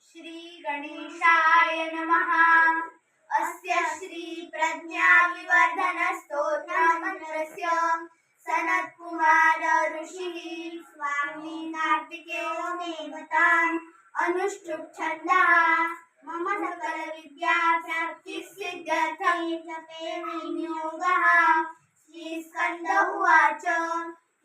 श्री गणेशाय नमः। अस्य श्री प्रज्ञा विवर्धन स्तोत्र मंत्रस्य सनत्कुमार ऋषिः स्वामी कार्तिकेयो देवतान् अनुष्ठुप् छन्दः। मम सकल विद्या प्राप्ति सिद्ध्यर्थं जपे विनियोगः। श्री स्कंद उवाच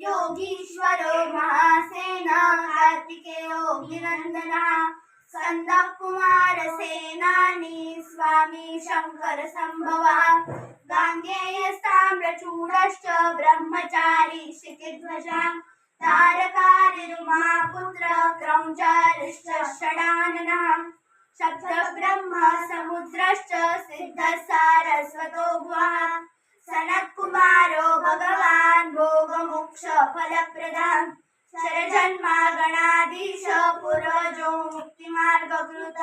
योगीश्वरो महासेन कार्तिकेयोऽभिनन्दनः। स्कंदः कुमारसेनानी स्वामी शंकर संभवः। गांगेयस्ताम्रचूडश्च ब्रह्मचारी शिखिध्वजः। तारकारिरुमापुत्र क्रौञ्चारिश्च षडाननः। सप्त ब्रह्म समुद्रश्च सिद्धः सारस्वतो भुवः। सनत्कुमारो भगवान् भोगमोक्ष फलप्रदः। शरजन्मा गणाधीश पूर्वजो मुक्तिमार्गकृत।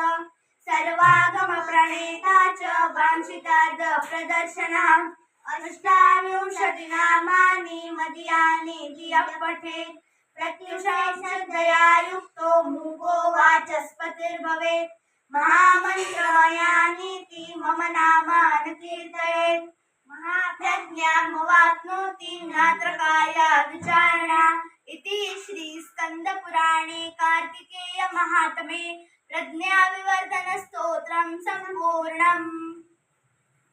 सर्वागम प्रणेता च वाञ्छितार्थ प्रदर्शनः। अष्टाविंशति नामानि मदीयानि धियः पठेत्। प्रत्युषः श्रद्धया युक्तो मूको वाचस्पतिर्भवेत्। महामन्त्रमयानीति मम नामानि कीर्तयेत्। महाप्रज्ञामवाप्नोति नात्र कार्याविचारणा। इति श्री स्कंद पुराणे कार्तिकेय महात्म्ये प्रज्ञा विवर्धन स्तोत्रं संपूर्णम्।